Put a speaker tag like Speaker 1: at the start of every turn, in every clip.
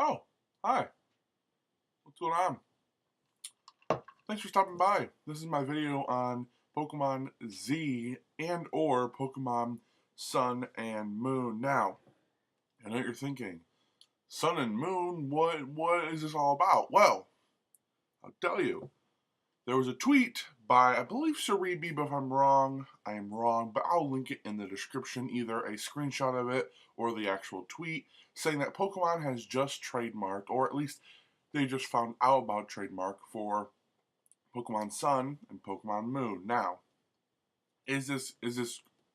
Speaker 1: Oh, hi. What's going on? Thanks for stopping by. This is my video on Pokemon Z and or Pokemon Sun and Moon. Now, I know what you're thinking. Sun and Moon, what is this all about? Well, I'll tell you. There was a tweet by, I believe, Cerebi, but if I'm wrong, I am wrong, but I'll link it in the description, either a screenshot of it or the actual tweet, saying that Pokemon has just trademarked, or at least they just found out about trademark for Pokemon Sun and Pokemon Moon. Now, is this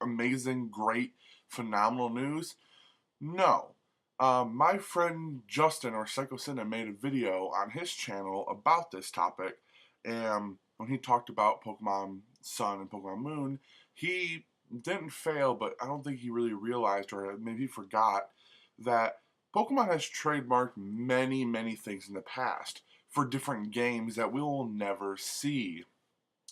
Speaker 1: amazing, great, phenomenal news? No. My friend Justin or Psycho Cinna made a video on his channel about this topic, and when he talked about Pokemon Sun and Pokemon Moon, he didn't fail, but I don't think he really realized, or maybe he forgot, that Pokemon has trademarked many, many things in the past for different games that we will never see.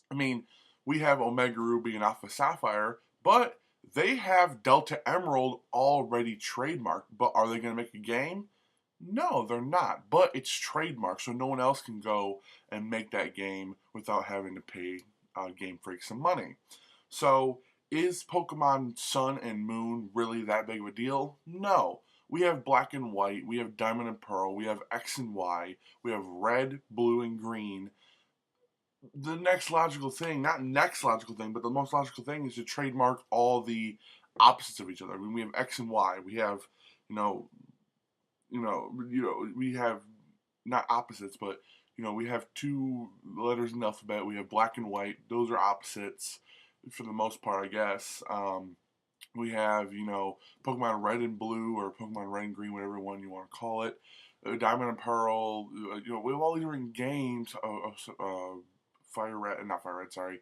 Speaker 1: I mean, we have Omega Ruby and Alpha Sapphire, but they have Delta Emerald already trademarked. But are they going to make a game? No, they're not. But it's trademarked, so no one else can go and make that game without having to pay Game Freak some money. So, is Pokemon Sun and Moon really that big of a deal? No. We have Black and White, we have Diamond and Pearl, we have X and Y, we have Red, Blue, and Green. The next logical thing, not next logical thing, but the most logical thing is to trademark all the opposites of each other. I mean, we have X and Y. We have, you know, we have not opposites, but we have two letters in the alphabet. We have black and white. Those are opposites for the most part, I guess. We have, Pokemon Red and Blue or Pokemon Red and Green, whatever one you want to call it. Diamond and Pearl. We have all these different games. Fire Red, not Fire Red, sorry.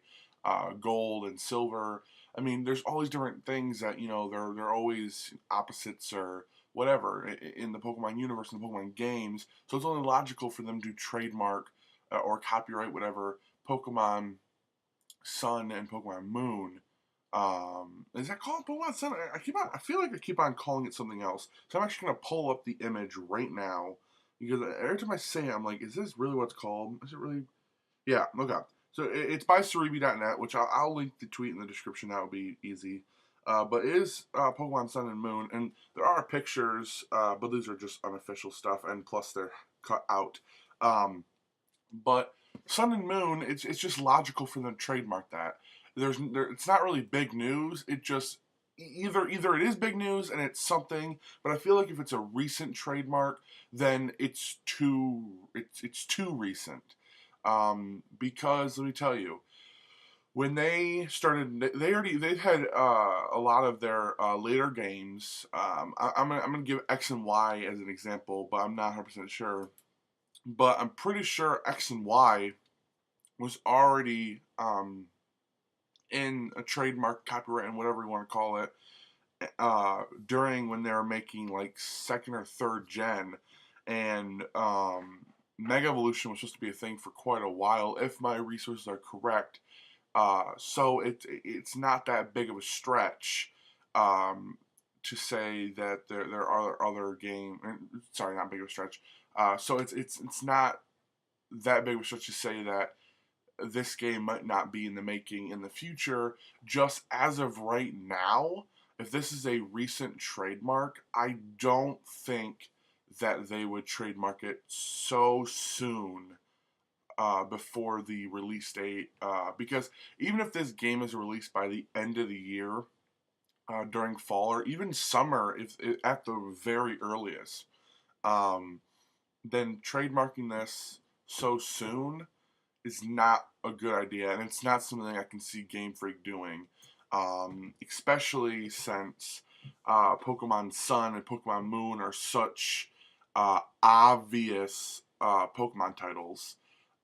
Speaker 1: Gold and Silver. I mean, there's all these different things that they're always opposites or whatever in the Pokemon universe and the Pokemon games. So it's only logical for them to trademark or copyright whatever Pokemon Sun and Pokemon Moon. Is that called Pokemon Sun? I feel like I keep on calling it something else. So I'm actually gonna pull up the image right now because every time I say it, I'm like, is this really what it's called? Is it really? Yeah. Okay. So it's by Cerebi.net, which I'll link the tweet in the description. That would be easy. But it is Pokemon Sun and Moon, and there are pictures, but these are just unofficial stuff, and plus they're cut out. But Sun and Moon, it's just logical for them to trademark that. It's not really big news. It just either it is big news and it's something, but I feel like if it's a recent trademark, then it's too recent. Because let me tell you, when they started, they've had a lot of their later games. I'm gonna give X and Y as an example, but I'm not 100% sure. But I'm pretty sure X and Y was already in a trademark, copyright, and whatever you want to call it, during when they were making like second or third gen, and Mega Evolution was supposed to be a thing for quite a while, if my resources are correct. So it's not that big of a stretch to say that there are other game. Sorry, not big of a stretch. So it's not that big of a stretch to say that this game might not be in the making in the future. Just as of right now, if this is a recent trademark, I don't think that they would trademark it so soon before the release date. Because even if this game is released by the end of the year, during fall or even summer, if at the very earliest, um, then trademarking this so soon is not a good idea, and it's not something I can see Game Freak doing, especially since Pokemon Sun and Pokemon Moon are such obvious Pokemon titles.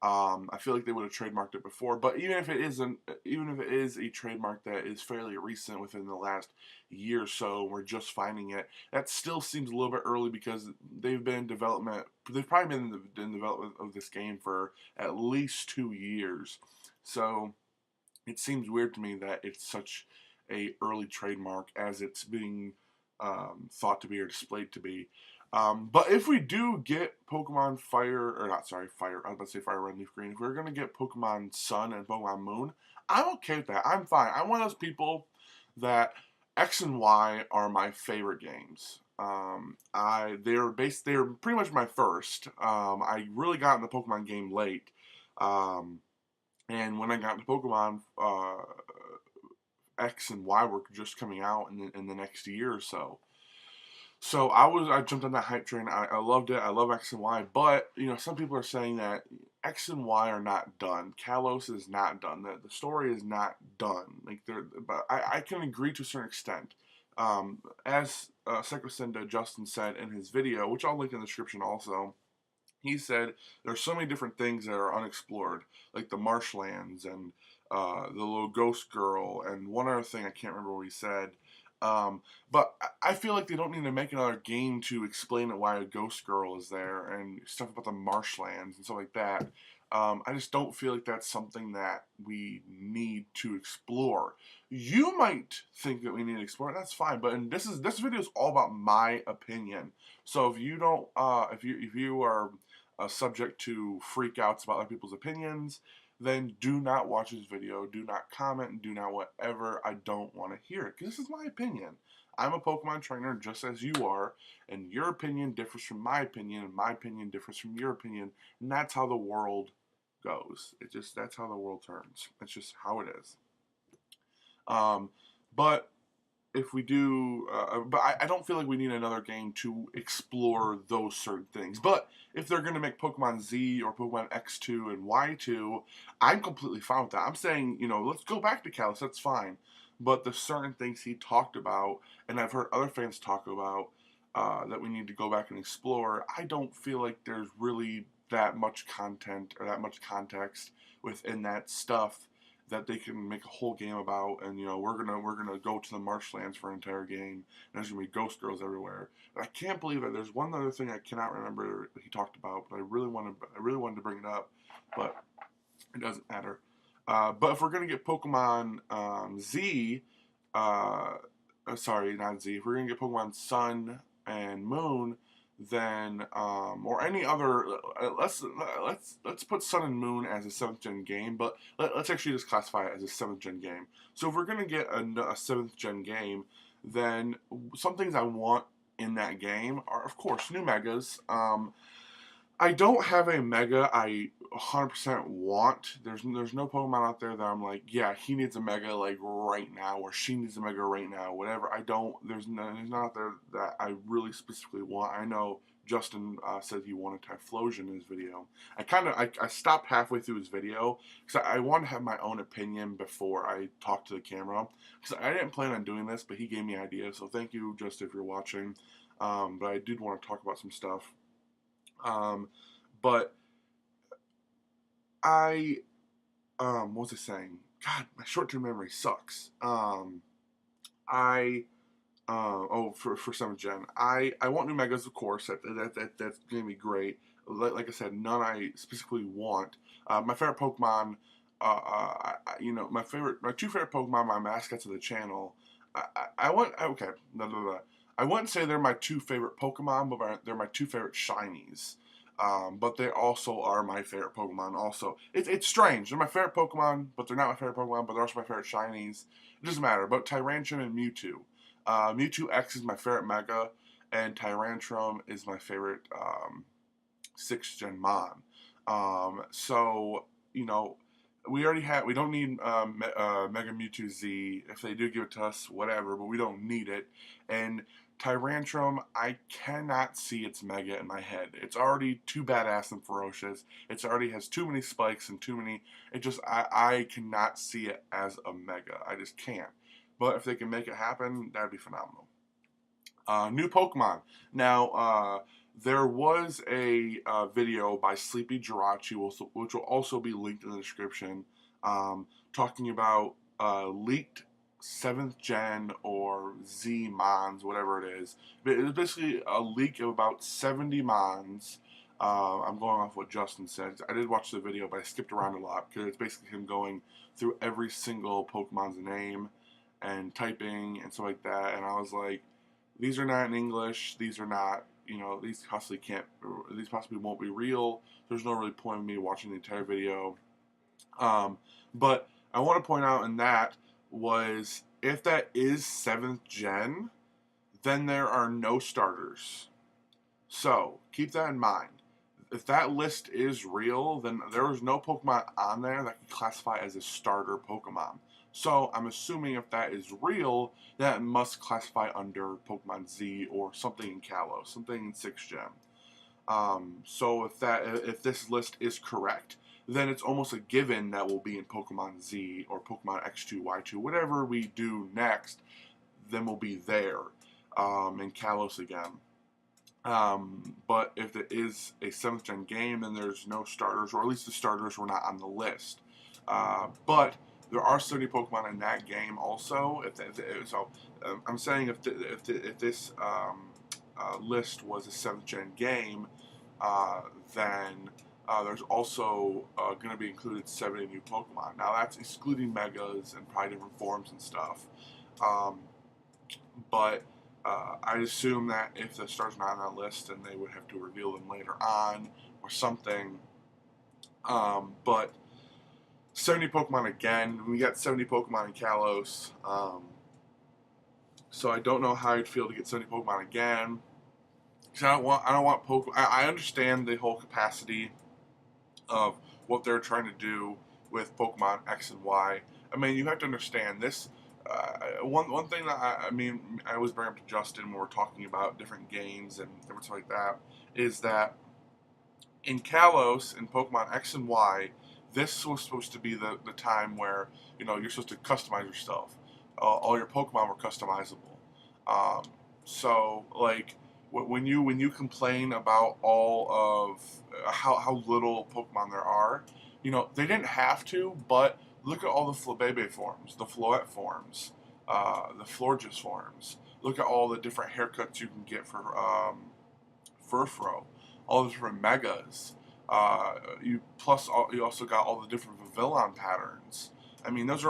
Speaker 1: I feel like they would have trademarked it before, but even if it isn't, even if it is a trademark that is fairly recent within the last year or so, we're just finding it. That still seems a little bit early because they've been in development. They've probably been in development of this game for at least 2 years. So it seems weird to me that it's such a early trademark as it's being thought to be or displayed to be. But if we do get Pokemon Fire, or not, sorry, Fire, I was about to say Fire Red, Leaf Green. If we're going to get Pokemon Sun and Pokemon Moon, I'm okay with that. I'm fine. I'm one of those people that X and Y are my favorite games. They're pretty much my first. I really got in the Pokemon game late. Um, and when I got into Pokemon, X and Y were just coming out in the next year or so. So I jumped on that hype train. I loved it. I love X and Y, but some people are saying that X and Y are not done. Kalos is not done. The story is not done. But I can agree to a certain extent. As Sequocinda Justin said in his video, which I'll link in the description also, he said there's so many different things that are unexplored, like the Marshlands and the little ghost girl, and one other thing I can't remember what he said. But I feel like they don't need to make another game to explain why a ghost girl is there and stuff about the marshlands and stuff like that. I just don't feel like that's something that we need to explore. You might think that we need to explore it. That's fine, but this video is all about my opinion. So if you don't, if you are subject to freakouts about other people's opinions, then do not watch this video, do not comment, do not whatever. I don't want to hear it, because this is my opinion. I'm a Pokemon trainer just as you are, and your opinion differs from my opinion, and my opinion differs from your opinion, and that's how the world goes. That's how the world turns. It's just how it is. But if we do, but I don't feel like we need another game to explore those certain things. But if they're going to make Pokemon Z or Pokemon X2 and Y2, I'm completely fine with that. I'm saying, let's go back to Kalos, that's fine. But the certain things he talked about, and I've heard other fans talk about, that we need to go back and explore, I don't feel like there's really that much content or that much context within that stuff that they can make a whole game about. And we're gonna go to the marshlands for an entire game, and there's gonna be ghost girls everywhere. And I can't believe that there's one other thing I cannot remember that he talked about, but I really wanted to bring it up, but it doesn't matter. But if we're gonna get Pokemon Z, sorry, not Z. If we're gonna get Pokemon Sun and Moon, then or any other, let's put Sun and Moon as a 7th gen game, but let's actually just classify it as a 7th gen game. So if we're gonna get a 7th gen game, then some things I want in that game are, of course, new megas. I don't have a mega I 100% want. There's no Pokemon out there that I'm like, yeah, he needs a mega like right now, or she needs a mega right now, whatever. I don't. There's none out there that I really specifically want. I know Justin said he wanted Typhlosion in his video. I stopped halfway through his video because I wanted to have my own opinion before I talked to the camera. Because I didn't plan on doing this, but he gave me ideas. So thank you, Justin, if you're watching. But I did want to talk about some stuff. But what was I saying? God, my short-term memory sucks. For 7th gen, I want new megas, of course. That's gonna be great. Like I said, none I specifically want. My favorite Pokemon, my two favorite Pokemon, my mascots of the channel. I want okay. Blah, blah, blah. I wouldn't say they're my two favorite Pokemon, but they're my two favorite shinies. But they also are my favorite Pokemon. Also, it's strange. They're my favorite Pokemon, but they're not my favorite Pokemon. But they're also my favorite shinies. It doesn't matter. But Tyrantrum and Mewtwo. Mewtwo X is my favorite Mega, and Tyrantrum is my favorite 6th Gen Mon. So we don't need Mega Mewtwo Z. If they do give it to us, whatever. But we don't need it. And Tyrantrum, I cannot see its Mega in my head. It's already too badass and ferocious. It already has too many spikes and too many. I cannot see it as a Mega. I just can't. But if they can make it happen, that'd be phenomenal. New Pokemon. Now, there was a video by Sleepy Jirachi, which will also be linked in the description, talking about leaked 7th gen or Z Mons, whatever it is. But it was basically a leak of about 70 Mons. I'm going off what Justin said. I did watch the video, but I skipped around a lot because it's basically him going through every single Pokemon's name and typing and stuff like that. And I was like, these are not in English. These are not, these possibly won't be real. There's no really point in me watching the entire video. But I want to point out in that was, if that is 7th gen, then there are no starters. So keep that in mind. If that list is real, then there is no Pokemon on there that can classify as a starter Pokemon. So I'm assuming if that is real, that must classify under Pokemon Z or something in Kalos, something in 6th gen. So if this list is correct, then it's almost a given that will be in Pokemon Z or Pokemon X2, Y2, whatever we do next, then we'll be there in Kalos again. But if it is a 7th gen game, then there's no starters, or at least the starters were not on the list. But there are 70 Pokemon in that game also. I'm saying if this list was a 7th gen game, then there's also going to be included 70 new Pokemon. Now that's excluding Megas and probably different forms and stuff. But I assume that if the star's not on that list, then they would have to reveal them later on or something. But 70 Pokemon again. We got 70 Pokemon in Kalos. So I don't know how I'd feel to get 70 Pokemon again. Because I don't want Pokemon. I understand the whole capacity of what they're trying to do with Pokemon X and Y. I mean, you have to understand this. One thing that I always bring up to Justin when we're talking about different games and different stuff like that, is that in Kalos, in Pokemon X and Y, this was supposed to be the time where you're supposed to customize yourself. All your Pokemon were customizable. So like when you complain about all of how little Pokemon there are, they didn't have to, but look at all the Flabébé forms, the Floette forms, the Florges forms. Look at all the different haircuts you can get for Furfrou, all the different Megas. You also got all the different Vivillon patterns. I mean, those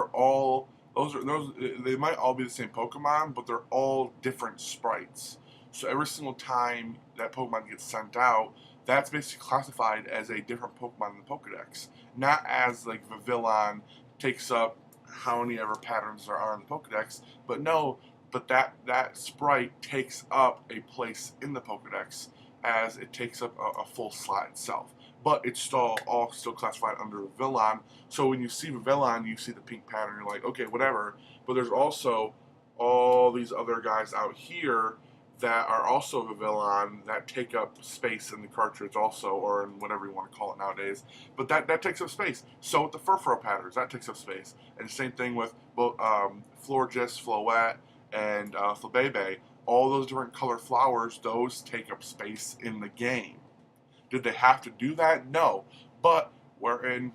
Speaker 1: they might all be the same Pokemon, but they're all different sprites. So every single time that Pokemon gets sent out, that's basically classified as a different Pokemon in the Pokedex. Not as like Vivillon takes up how many ever patterns there are in the Pokedex, but that sprite takes up a place in the Pokedex as it takes up a full slot itself. But it's all still classified under Vivillon. So when you see Vivillon, you see the pink pattern, you're like, okay, whatever. But there's also all these other guys out here that are also Vivillon that take up space in the cartridge also, or in whatever you want to call it nowadays. But that takes up space. So with the Furfrou patterns, that takes up space. And the same thing with Florges, Floette, and Flabébé. All those different color flowers, those take up space in the game. Did they have to do that? No. But we're in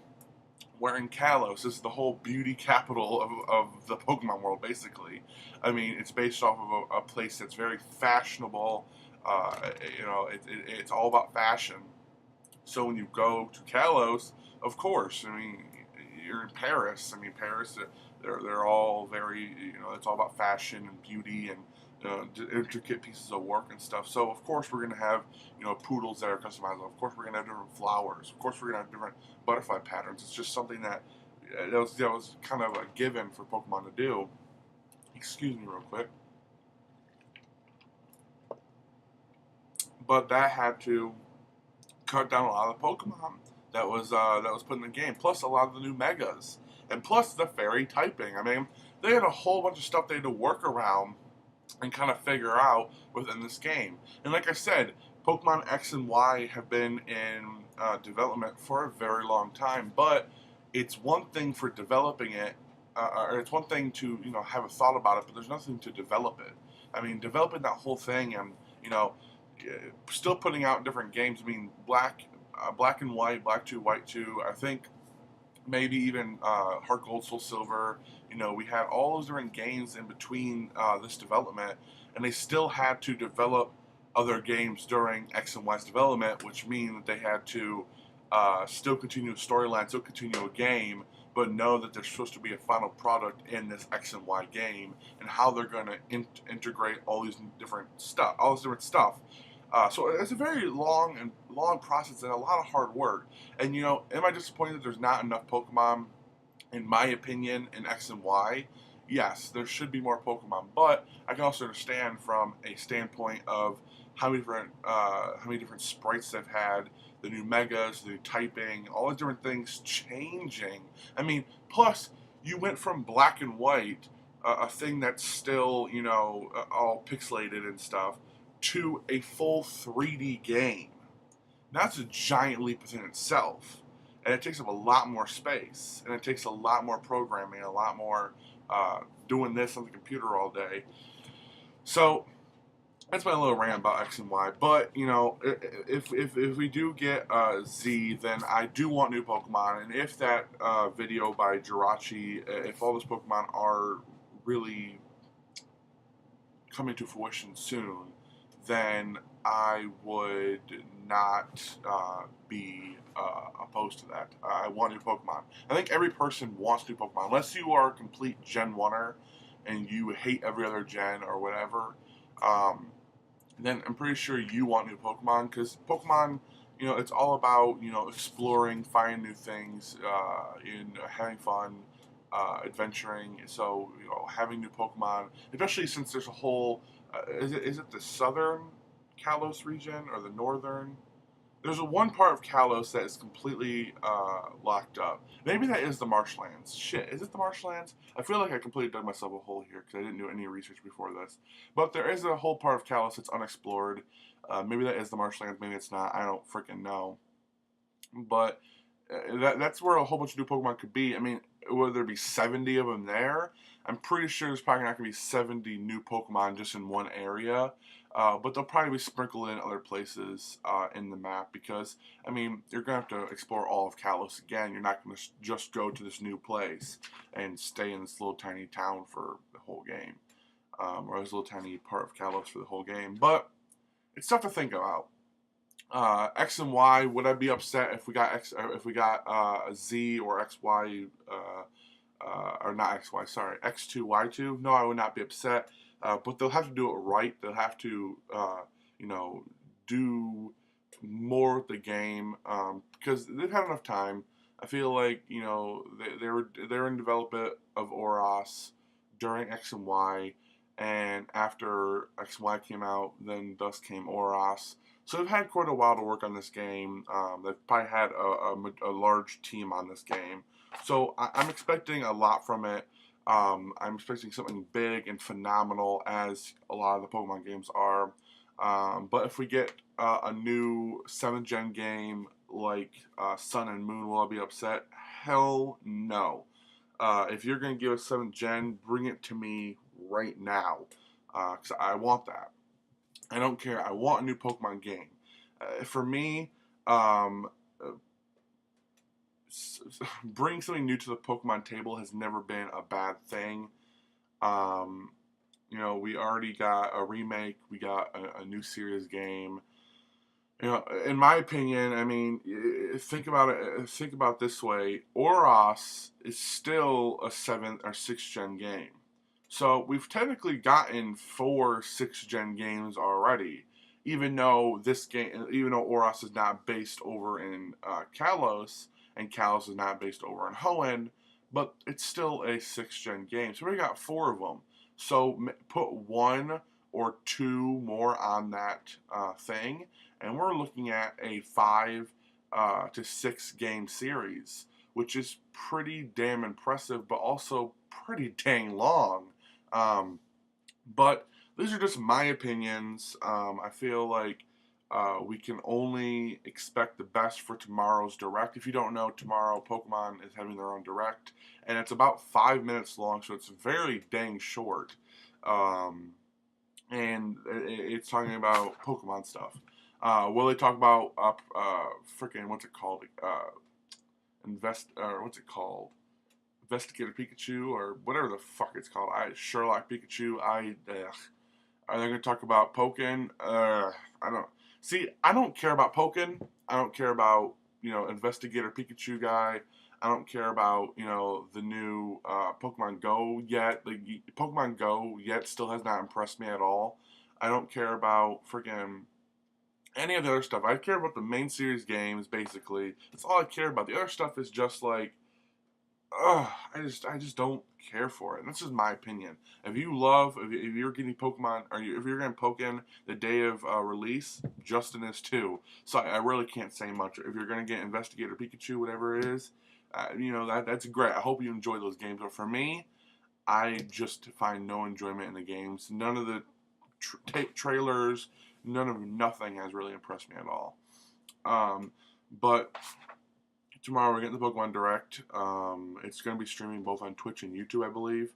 Speaker 1: Kalos. This is the whole beauty capital of the Pokemon world, basically. I mean, it's based off of a place that's very fashionable. It's all about fashion. So when you go to Kalos, of course, I mean, you're in Paris. I mean, Paris, they're all very, it's all about fashion and beauty and intricate pieces of work and stuff. So of course we're gonna have poodles that are customizable. Of course we're gonna have different flowers. Of course we're gonna have different butterfly patterns. It's just something that was kind of a given for Pokemon to do. Excuse me, real quick. But that had to cut down a lot of the Pokemon that was put in the game. Plus a lot of the new Megas, and plus the fairy typing. I mean, they had a whole bunch of stuff they had to work around and kind of figure out within this game. And like I said, Pokemon X and Y have been in development for a very long time, but it's one thing for developing it, or it's one thing to have a thought about it, but there's nothing to develop it. I mean, developing that whole thing and still putting out different games. I mean, Black and White, Black 2, White 2, I think maybe even Heart Gold, Soul Silver. We had all those different games in between this development, and they still had to develop other games during X and Y's development, which means that they had to still continue a storyline, still continue a game, but know that there's supposed to be a final product in this X and Y game, and how they're going to integrate all these different stuff, So it's a very long process and a lot of hard work. And am I disappointed that there's not enough Pokemon? In my opinion, in X and Y, yes, there should be more Pokemon. But I can also understand from a standpoint of how many different sprites they've had, the new megas, the new typing, all the different things changing. I mean, plus you went from black and white, a thing that's still all pixelated and stuff, to a full 3D game. That's a giant leap within itself. And it takes up a lot more space. And it takes a lot more programming, a lot more doing this on the computer all day. So that's my little rant about X and Y. But, if we do get Z, then I do want new Pokemon. And if that video by Jirachi, if all those Pokemon are really coming to fruition soon, then I would not be opposed to that. I want new Pokemon. I think every person wants new Pokemon, unless you are a complete Gen 1er and you hate every other gen or whatever. Then I'm pretty sure you want new Pokemon, because Pokemon, it's all about exploring, finding new things, and having fun, adventuring. So having new Pokemon, especially since there's a whole is it the southern Kalos region or the northern? There's a one part of Kalos that is completely locked up. Maybe that is the Marshlands. Shit, is it the Marshlands? I feel like I completely dug myself a hole here because I didn't do any research before this. But there is a whole part of Kalos that's unexplored. Maybe that is the Marshlands. Maybe it's not. I don't freaking know. But that's where a whole bunch of new Pokemon could be. I mean, would there be 70 of them there? I'm pretty sure there's probably not going to be 70 new Pokemon just in one area. But they'll probably be sprinkled in other places in the map, because, I mean, you're going to have to explore all of Kalos again. You're not going to just go to this new place and stay in this little tiny town for the whole game. Or this little tiny part of Kalos for the whole game. But it's stuff to think about. X and Y, would I be upset if we got a Z or XY, or not XY, sorry, X2, Y2? No, I would not be upset. But they'll have to do it right. They'll have to, do more with the game, because they've had enough time. I feel like they're in development of Oros during X and Y, and after X and Y came out, then thus came Oros. So they've had quite a while to work on this game. They've probably had a large team on this game. So I'm expecting a lot from it. I'm expecting something big and phenomenal, as a lot of the Pokemon games are. But if we get a new 7th gen game like Sun and Moon, will I be upset? Hell no. If you're going to give us 7th gen, bring it to me right now, because I want that. I don't care. I want a new Pokemon game. For me, bringing something new to the Pokemon table has never been a bad thing. We already got a remake. We got a new series game. In my opinion, I mean, think about it. Think about it this way: Oros is still a 7th or 6th gen game. So we've technically gotten 4 6th gen games already, even though Oros is not based over in Kalos, and Kalos is not based over in Hoenn, but it's still a 6th gen game. So we got 4 of them. So put 1 or 2 more on that thing, and we're looking at a 5 to 6 game series, which is pretty damn impressive, but also pretty dang long. But these are just my opinions. I feel like we can only expect the best for tomorrow's Direct. If you don't know, tomorrow Pokemon is having their own Direct, and it's about 5 minutes long, so it's very dang short. And it's talking about Pokemon stuff. Will they talk about freaking what's it called? What's it called? Investigator Pikachu, or whatever the fuck it's called. Sherlock Pikachu. Are they going to talk about Pokken? I don't. See, I don't care about Pokken. I don't care about Investigator Pikachu guy. I don't care about the new Pokemon Go yet. Like, Pokemon Go yet still has not impressed me at all. I don't care about freaking any of the other stuff. I care about the main series games, basically. That's all I care about. The other stuff is just like, ugh, I just don't care for it. And that's just my opinion. If you love, if you're getting Pokemon, or if you're getting Pokken the day of release, Justin is too. So I really can't say much. If you're gonna get Investigator Pikachu, whatever it is, you know, that's great. I hope you enjoy those games. But for me, I just find no enjoyment in the games. None of the trailers, nothing has really impressed me at all. But tomorrow we're getting the Pokemon Direct. It's going to be streaming both on Twitch and YouTube, I believe.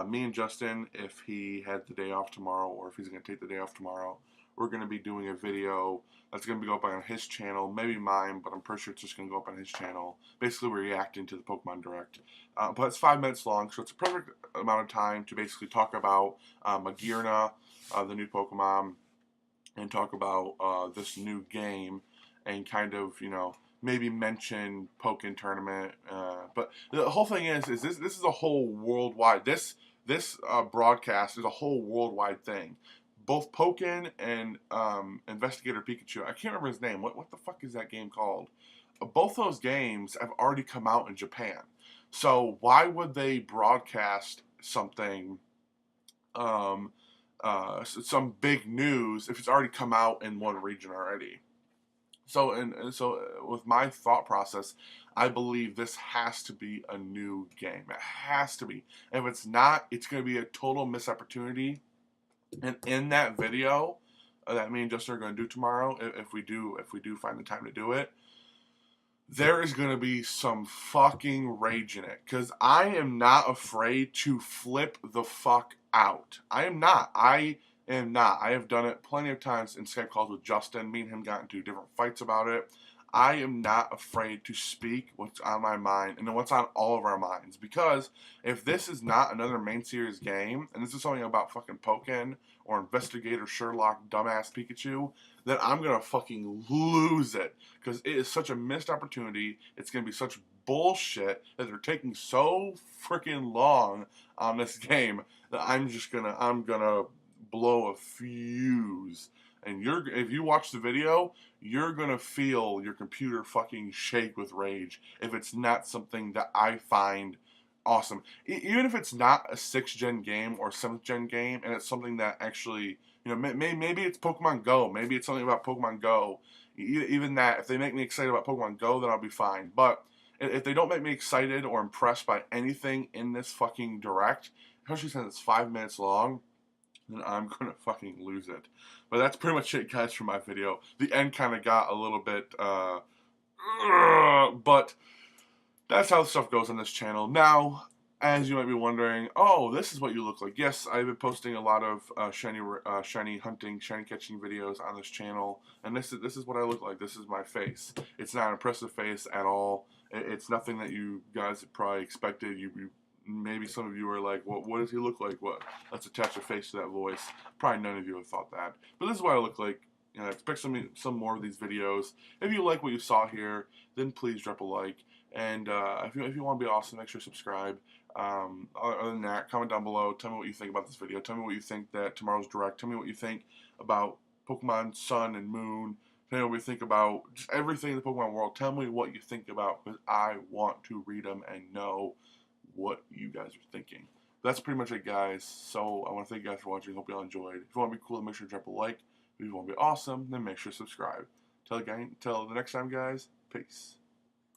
Speaker 1: Me and Justin, if he had the day off tomorrow, or if he's going to take the day off tomorrow, we're going to be doing a video that's going to be up on his channel, maybe mine, but I'm pretty sure it's just going to go up on his channel. Basically, we're reacting to the Pokemon Direct. But it's 5 minutes long, so it's a perfect amount of time to basically talk about Magearna, the new Pokemon, and talk about this new game, and kind of, you know, maybe mention Pokken tournament. But the whole thing is this is a whole worldwide. This broadcast is a whole worldwide thing. Both Pokken and Investigator Pikachu. I can't remember his name. What the fuck is that game called? Both those games have already come out in Japan. So why would they broadcast something, some big news, if it's already come out in one region already? So and so with my thought process, I believe this has to be a new game. It has to be. If it's not, it's going to be a total missed opportunity. And in that video that me and Justin are going to do tomorrow, if we do find the time to do it, there is going to be some fucking rage in it. Because I am not afraid to flip the fuck out. I am not. I have done it plenty of times in Skype calls with Justin. Me and him got into different fights about it. I am not afraid to speak what's on my mind and what's on all of our minds. Because if this is not another main series game, and this is something about fucking Pokken or Investigator Sherlock dumbass Pikachu, then I'm going to fucking lose it. Because it is such a missed opportunity. It's going to be such bullshit that they're taking so freaking long on this game that I'm going to blow a fuse. And if you watch the video, you're gonna feel your computer fucking shake with rage if it's not something that I find awesome. Even if it's not a 6th gen game or 7th gen game, and it's something that actually, you know, maybe it's Pokemon Go, maybe it's something about Pokemon Go. Even that, if they make me excited about Pokemon Go, then I'll be fine. But if they don't make me excited or impressed by anything in this fucking Direct, especially since it's 5 minutes long, then I'm gonna fucking lose it. But that's pretty much it, guys, for my video. The end kind of got a little bit, but that's how stuff goes on this channel. Now, as you might be wondering, oh, this is what you look like. Yes, I've been posting a lot of shiny hunting, shiny catching videos on this channel, and this is what I look like. This is my face. It's not an impressive face at all. It's nothing that you guys probably expected. Maybe some of you are like, what does he look like? What? Let's attach a face to that voice. Probably none of you have thought that. But this is what I look like. You know, expect some more of these videos. If you like what you saw here, then please drop a like. And if you want to be awesome, make sure to subscribe. Other than that, comment down below. Tell me what you think about this video. Tell me what you think that tomorrow's Direct. Tell me what you think about Pokemon Sun and Moon. Tell me what you think about just everything in the Pokemon world. Tell me what you think about, because I want to read them and know what you guys are thinking. That's pretty much it, guys. So I want to thank you guys for watching. Hope you all enjoyed. If you want to be cool, then make sure to drop a like. If you want to be awesome, then make sure to subscribe. Till the next time, guys. Peace.